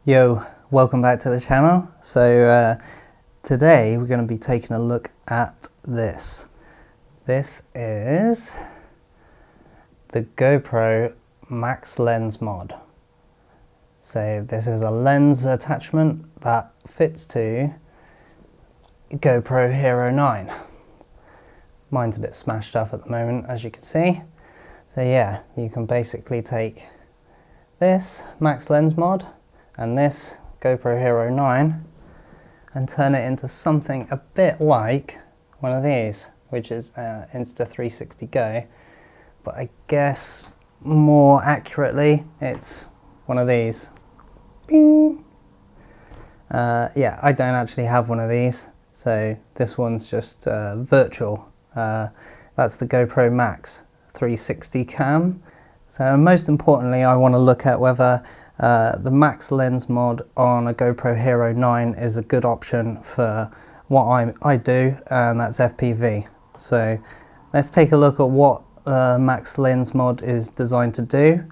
Yo, welcome back to the channel. So today we're going to be taking a look at this. This is the GoPro MAX Lens Mod. So this is a lens attachment that fits to GoPro Hero 9. Mine's a bit smashed up at the moment, as you can see. So yeah, you can basically take this MAX Lens Mod and this GoPro Hero 9 and turn it into something a bit like one of these, which is Insta360 Go, but I guess more accurately it's one of these. Bing! Yeah, I don't actually have one of these, so this one's just virtual. That's the GoPro Max 360 cam. So most importantly, I want to look at whether the Max Lens mod on a GoPro Hero 9 is a good option for what I do, and that's FPV. So let's take a look at what Max Lens mod is designed to do.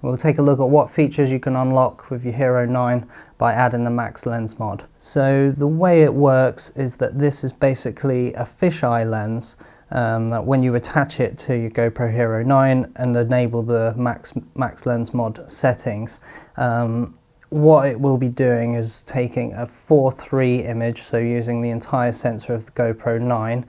We'll take a look at what features you can unlock with your Hero 9 by adding the Max Lens mod. So the way it works is that this is basically a fisheye lens that when you attach it to your GoPro Hero 9 and enable the Max Lens mod settings, what it will be doing is taking a 4:3 image, so using the entire sensor of the GoPro 9,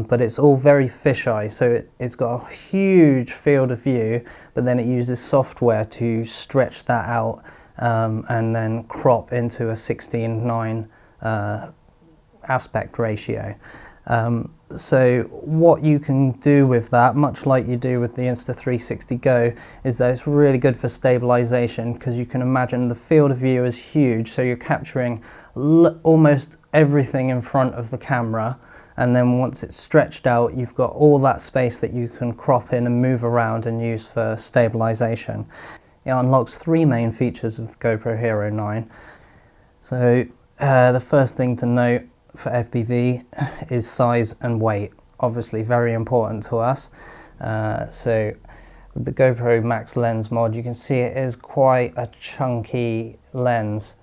but it's all very fisheye, so it's got a huge field of view, but then it uses software to stretch that out and then crop into a 16:9 aspect ratio. So what you can do with that, much like you do with the Insta360 Go, is that it's really good for stabilization, because you can imagine the field of view is huge, so you're capturing almost everything in front of the camera, and then once it's stretched out, you've got all that space that you can crop in and move around and use for stabilization. It unlocks three main features of the GoPro Hero 9. So the first thing to note for FPV is size and weight, obviously very important to us. So with the GoPro Max Lens mod, you can see it is quite a chunky lens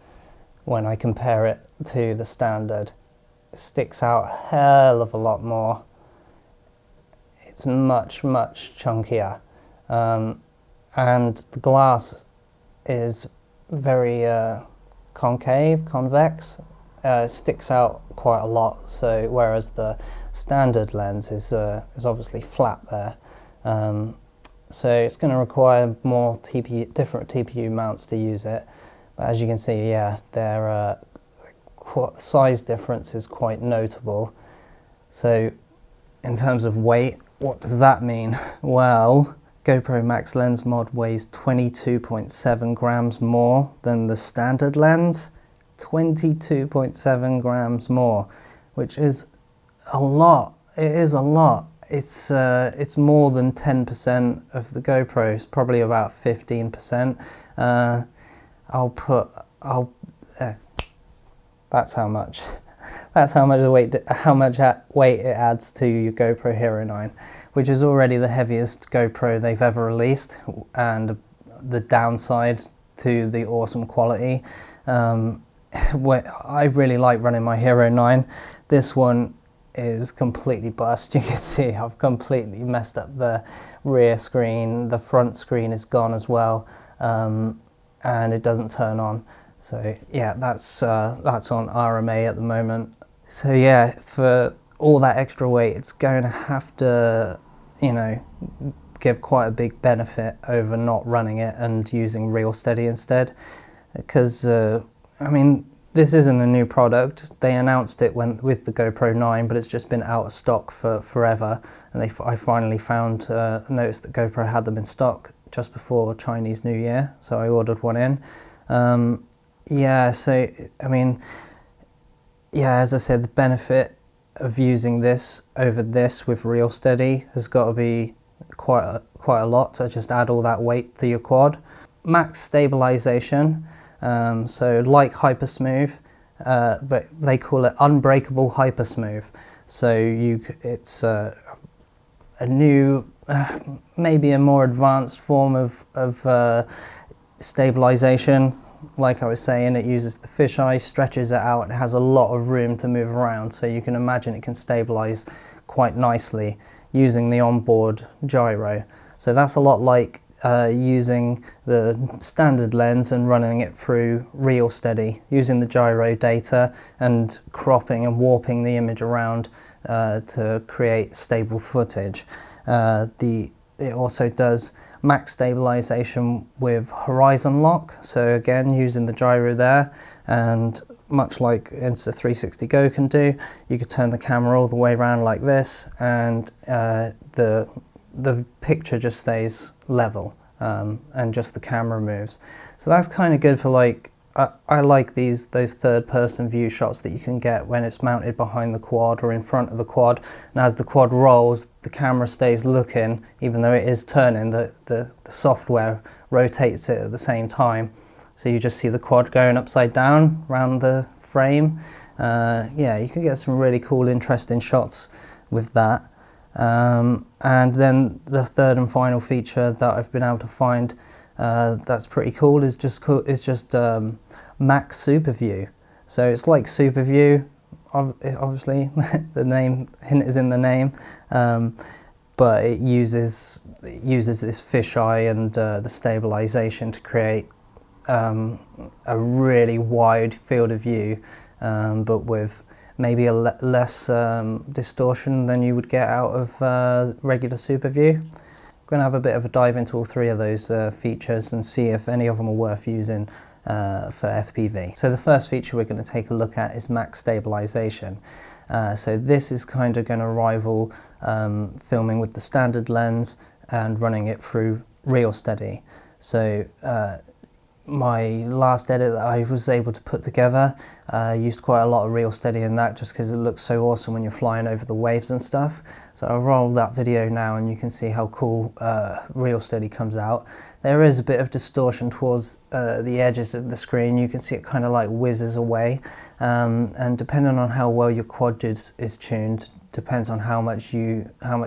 when I compare it to the standard. It sticks out a hell of a lot more. It's much chunkier, and the glass is very convex. Sticks out quite a lot, so whereas the standard lens is obviously flat there, so it's going to require more different TPU mounts to use it. But as you can see, yeah, their size difference is quite notable. So in terms of weight, what does that mean? Well, GoPro Max Lens mod weighs 22.7 grams more than the standard lens. 22.7 grams more, which is a lot. It is a lot. It's more than 10% of the GoPro. It's probably about 15%. That's how much. That's how much weight it adds to your GoPro Hero 9, which is already the heaviest GoPro they've ever released, and the downside to the awesome quality. I really like running my Hero 9. This one is completely bust. You can see I've completely messed up the rear screen. The front screen is gone as well, and it doesn't turn on. So yeah, that's on RMA at the moment. So yeah, for all that extra weight, it's going to have to, you know, give quite a big benefit over not running it and using ReelSteady instead, because I mean, this isn't a new product. They announced it with the GoPro 9, but it's just been out of stock for forever. And I finally noticed that GoPro had them in stock just before Chinese New Year, so I ordered one in. Yeah, so I mean, yeah, as I said, the benefit of using this over this with ReelSteady has got to be quite a lot to just add all that weight to your quad. Max stabilization. So like hypersmooth, but they call it unbreakable hypersmooth. So it's a new, maybe a more advanced form of stabilization. like I was saying, it uses the fisheye, stretches it out, and it has a lot of room to move around, so you can imagine it can stabilize quite nicely using the onboard gyro. So that's a lot like using the standard lens and running it through ReelSteady, using the gyro data and cropping and warping the image around to create stable footage. It also does max stabilization with horizon lock, so again using the gyro there, and much like Insta360 Go can do, you could turn the camera all the way around like this, and the picture just stays level, and just the camera moves. So that's kind of good for, like, I like those third-person view shots that you can get when it's mounted behind the quad or in front of the quad, and as the quad rolls, the camera stays looking, even though it is turning. The software rotates it at the same time, so you just see the quad going upside down around the frame. Yeah, you can get some really cool, interesting shots with that. And then the third and final feature that I've been able to find that's pretty cool is just Max Superview. So it's like Superview, obviously the name hint is in the name, but it uses this fisheye and the stabilization to create a really wide field of view, but with maybe a less distortion than you would get out of regular Superview. I'm going to have a bit of a dive into all three of those features and see if any of them are worth using for FPV. So the first feature we're going to take a look at is max stabilization. So this is kind of going to rival filming with the standard lens and running it through ReelSteady. So my last edit that I was able to put together used quite a lot of ReelSteady in that, just because it looks so awesome when you're flying over the waves and stuff. So I'll roll that video now and you can see how cool ReelSteady comes out. There is a bit of distortion towards the edges of the screen. You can see it kind of like whizzes away, and depending on how well your quad is tuned, depends on how much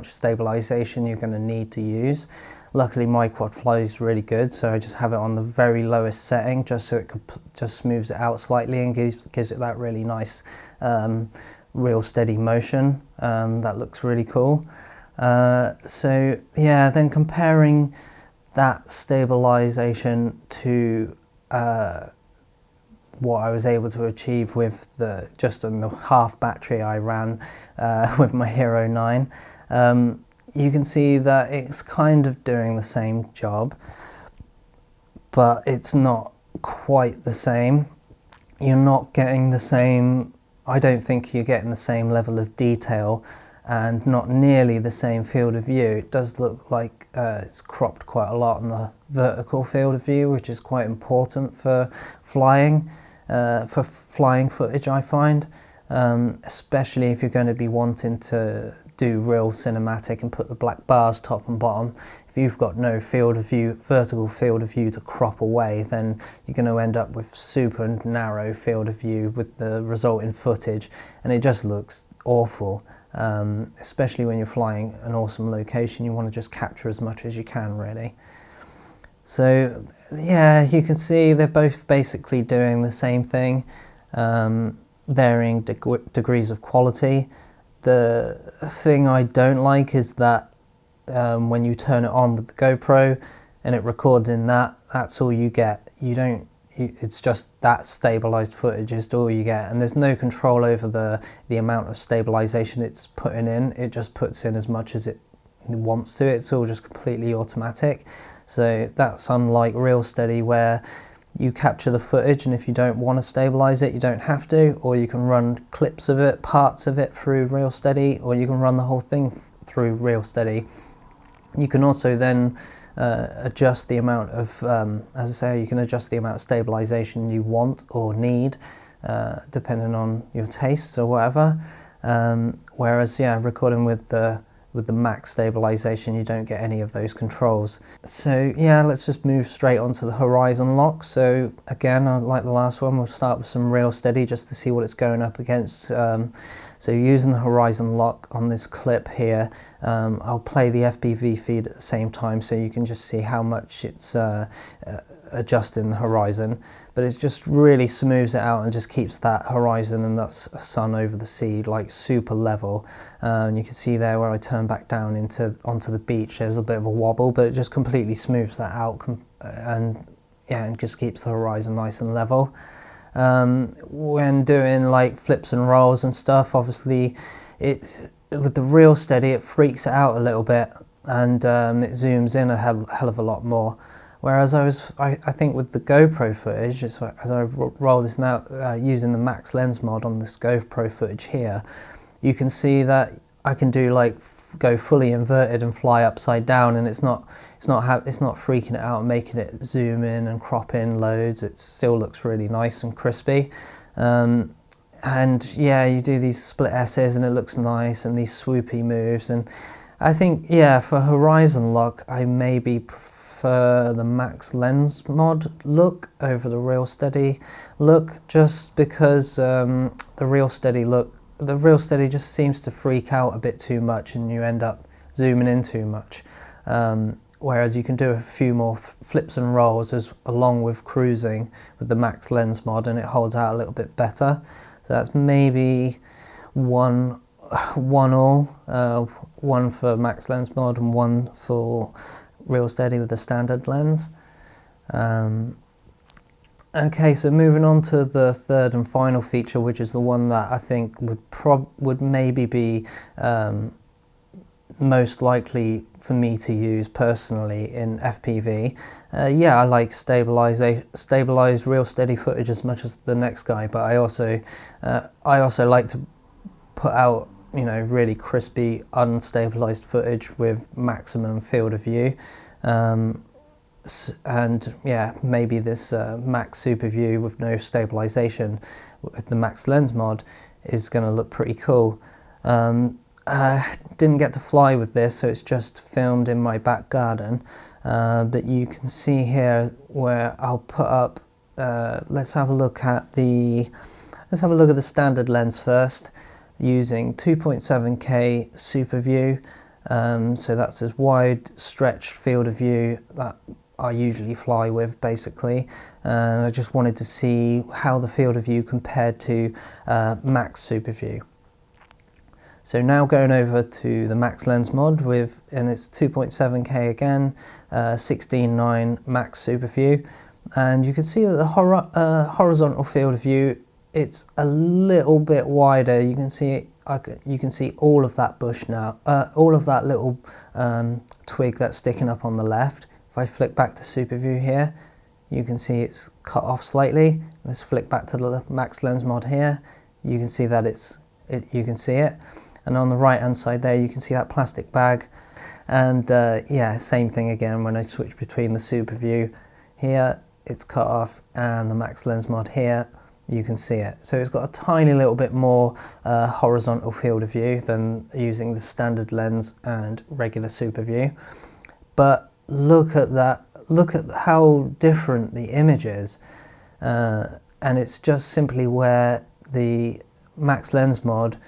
stabilization you're going to need to use. Luckily my quad flies really good, so I just have it on the very lowest setting, just so it just smooths it out slightly and gives it that really nice ReelSteady motion. That looks really cool. So yeah, then comparing that stabilization to what I was able to achieve with just on the half battery I ran with my Hero 9. You can see that it's kind of doing the same job, but it's not quite the same. You're not getting the same, I don't think you're getting the same level of detail and not nearly the same field of view. It does look like it's cropped quite a lot on the vertical field of view, which is quite important for flying footage, I find, especially if you're going to be wanting to do real cinematic and put the black bars top and bottom. If you've got no field of view, vertical field of view to crop away, then you're going to end up with super narrow field of view with the resulting footage, and it just looks awful. Especially when you're flying an awesome location, you want to just capture as much as you can, really. So yeah, you can see they're both basically doing the same thing, varying degrees of quality. The thing I don't like is that when you turn it on with the GoPro and it records in that, that's all you get. It's just that stabilized footage is all you get, and there's no control over the amount of stabilization it's putting in. It just puts in as much as it wants to. It's all just completely automatic. So that's unlike ReelSteady, where you capture the footage, and if you don't want to stabilize it, you don't have to, or you can run clips of it, parts of it through ReelSteady, or you can run the whole thing through ReelSteady. You can also then adjust the amount of, as I say, you can adjust the amount of stabilization you want or need, depending on your tastes or whatever. Whereas, yeah, recording with the max stabilization, you don't get any of those controls. So yeah, let's just move straight onto the horizon lock. So again, like the last one, we'll start with some ReelSteady just to see what it's going up against. So using the horizon lock on this clip here, I'll play the FPV feed at the same time so you can just see how much it's adjusting the horizon, but it just really smooths it out and just keeps that horizon and that sun over the sea like super level. And you can see there where I turn back down onto the beach, there's a bit of a wobble, but it just completely smooths that out and yeah, and just keeps the horizon nice and level. When doing like flips and rolls and stuff, obviously it's with the ReelSteady, it freaks it out a little bit, and it zooms in a hell of a lot more. Whereas I think with the GoPro footage, as I roll this now using the Max Lens mod on this GoPro footage here, you can see that I can do like go fully inverted and fly upside down, and it's not freaking it out and making it zoom in and crop in loads. It still looks really nice and crispy. And yeah, you do these split S's and it looks nice, and these swoopy moves. And I think, yeah, for horizon look, I maybe prefer the Max Lens mod look over the ReelSteady look, just because the ReelSteady just seems to freak out a bit too much, and you end up zooming in too much. Whereas you can do a few more flips and rolls along with cruising with the Max Lens mod, and it holds out a little bit better. So that's maybe one for Max Lens mod and one for ReelSteady with the standard lens. Okay, so moving on to the third and final feature, which is the one that I think would maybe be most likely for me to use personally in FPV. Yeah, I like stabilized ReelSteady footage as much as the next guy, but I also like to put out, you know, really crispy unstabilized footage with maximum field of view. And yeah, maybe this Max Superview with no stabilization with the Max Lens mod is going to look pretty cool. Didn't get to fly with this, so it's just filmed in my back garden, but you can see here where I'll put up, let's have a look at the standard lens first, using 2.7K Superview. So that's as wide stretched field of view that I usually fly with, basically, and I just wanted to see how the field of view compared to Max Superview. So now going over to the Max Lens mod and it's 2.7K again, 16:9 Max Superview, and you can see that the horizontal field of view, it's a little bit wider. You can see all of that bush now, all of that little twig that's sticking up on the left. If I flick back to Superview here, you can see it's cut off slightly. Let's flick back to the Max Lens mod here. You can see that you can see it. And on the right hand side there, you can see that plastic bag. And yeah, same thing again when I switch between the Superview here, it's cut off, and the Max Lens mod here, you can see it. So it's got a tiny little bit more horizontal field of view than using the standard lens and regular Superview. But look at that, look at how different the image is. And it's just simply where the Max Lens mod,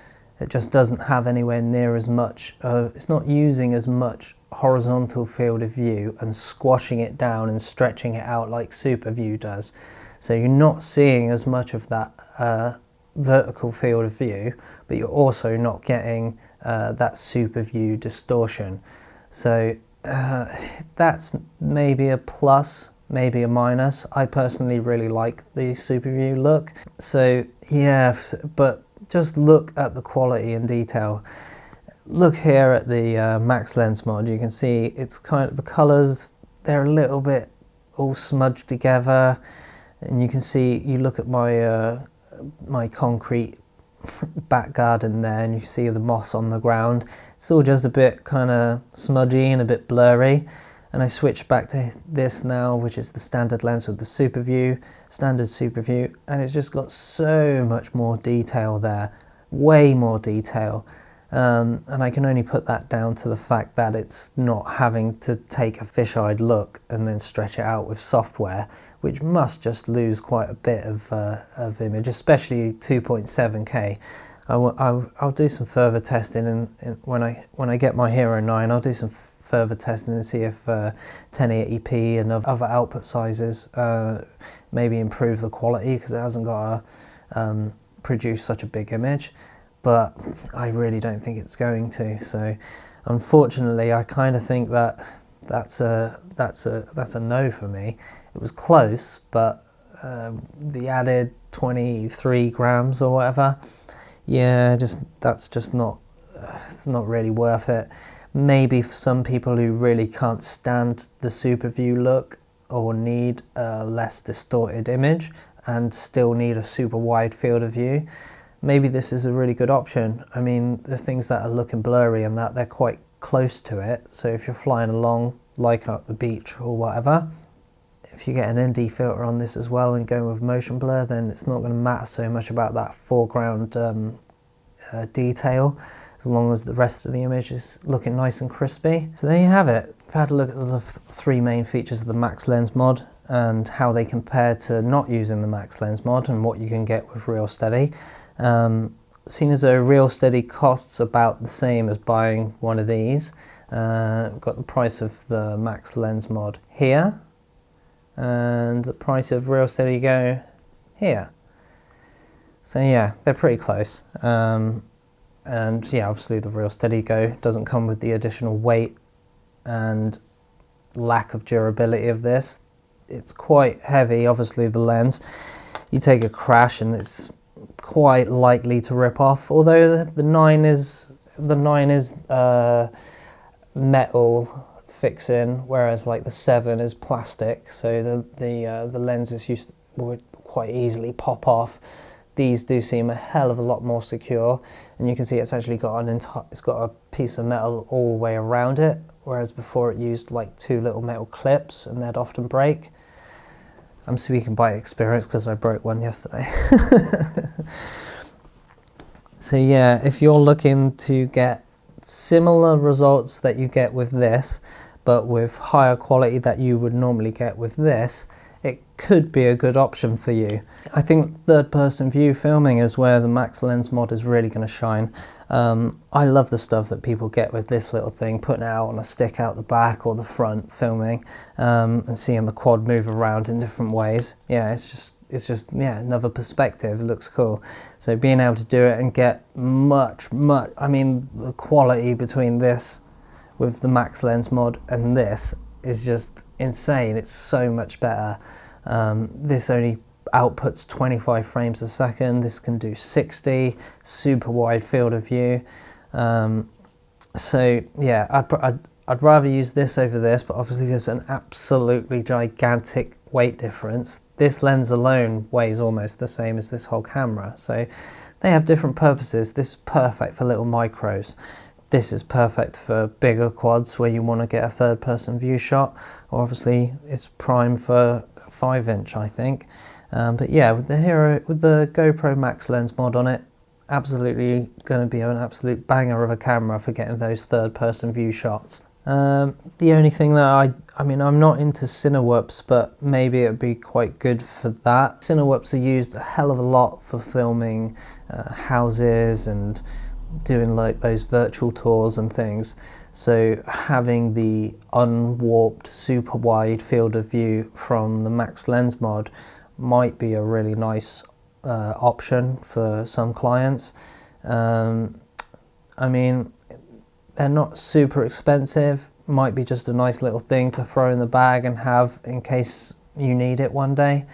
it just doesn't have anywhere near as much, it's not using as much horizontal field of view and squashing it down and stretching it out like Superview does. So you're not seeing as much of that vertical field of view, but you're also not getting that Superview distortion. So that's maybe a plus, maybe a minus. I personally really like the Superview look. So yeah, but just look at the quality and detail. Look here at the Max Lens mod. You can see it's kind of, the colors, they're a little bit all smudged together, and you can see, you look at my my concrete back garden there, and you see the moss on the ground. It's all just a bit kind of smudgy and a bit blurry. And I switch back to this now, which is the standard lens with the Superview, standard Superview, and it's just got so much more detail there, way more detail. And I can only put that down to the fact that it's not having to take a fish-eyed look and then stretch it out with software, which must just lose quite a bit of image, especially 2.7K. I'll do some further testing, and when I get my Hero 9, I'll do some further testing and see if 1080p and other output sizes maybe improve the quality, because it hasn't got to produce such a big image. But I really don't think it's going to. So unfortunately, I kind of think that that's a no for me. It was close, but the added 23 grams or whatever, yeah, that's just not, it's not really worth it. Maybe for some people who really can't stand the Superview look or need a less distorted image and still need a super wide field of view, maybe this is a really good option. I mean, the things that are looking blurry and that, they're quite close to it. So if you're flying along, like at the beach or whatever, if you get an ND filter on this as well and going with motion blur, then it's not going to matter so much about that foreground detail, as long as the rest of the image is looking nice and crispy. So there you have it. I've had a look at the three main features of the Max Lens mod and how they compare to not using the Max Lens mod and what you can get with ReelSteady. Seeing as though ReelSteady costs about the same as buying one of these, we've got the price of the Max Lens mod here and the price of ReelSteady Go here. So yeah, they're pretty close. And yeah, obviously the ReelSteady Go doesn't come with the additional weight and lack of durability of this. It's quite heavy, obviously, the lens. You take a crash and it's quite likely to rip off, although the 9 is metal fixing, whereas like the 7 is plastic, so the lenses would quite easily pop off. These do seem a hell of a lot more secure, and you can see it's actually got it's got a piece of metal all the way around it, whereas before it used like two little metal clips and they'd often break. I'm speaking by experience because I broke one yesterday. So yeah, if you're looking to get similar results that you get with this, but with higher quality that you would normally get with this, it could be a good option for you. I think third-person view filming is where the Max Lens mod is really going to shine. I love the stuff that people get with this little thing, putting it out on a stick out the back or the front, filming, and seeing the quad move around in different ways. Yeah, it's just yeah, another perspective. It looks cool. So being able to do it and get much, I mean, the quality between this with the Max Lens mod and this is just insane. It's so much better. This only outputs 25 frames a second. This can do 60, super wide field of view. So yeah, I'd rather use this over this, but obviously there's an absolutely gigantic weight difference. This lens alone weighs almost the same as this whole camera, so they have different purposes. This is perfect for little micros. This is perfect for bigger quads where you want to get a third-person view shot, or obviously it's prime for 5-inch, I think. But yeah, with the GoPro MAX Lens mod on it, absolutely going to be an absolute banger of a camera for getting those third-person view shots. The only thing that I mean, I'm not into Cinewhoops, but maybe it would be quite good for that. Cinewhoops are used a hell of a lot for filming houses and doing like those virtual tours and things. So having the unwarped super wide field of view from the Max Lens mod might be a really nice option for some clients. I mean, they're not super expensive, might be just a nice little thing to throw in the bag and have in case you need it one day.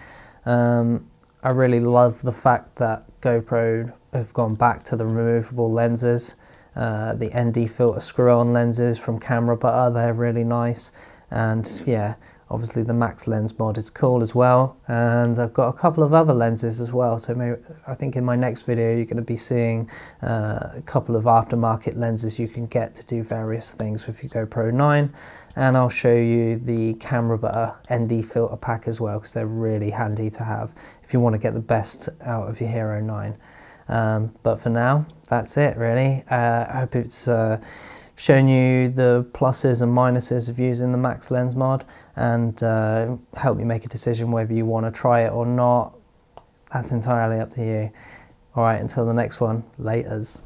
I really love the fact that GoPro have gone back to the removable lenses, the ND filter screw-on lenses from Camera Butter. They're really nice, and yeah, obviously the Max Lens mod is cool as well, and I've got a couple of other lenses as well, so maybe, I think in my next video you're going to be seeing a couple of aftermarket lenses you can get to do various things with your GoPro 9, and I'll show you the Camera Butter ND filter pack as well, because they're really handy to have if you want to get the best out of your Hero 9. But for now, that's it really. I hope it's shown you the pluses and minuses of using the Max Lens mod, and help you make a decision whether you want to try it or not. That's entirely up to you. Alright, until the next one, laters.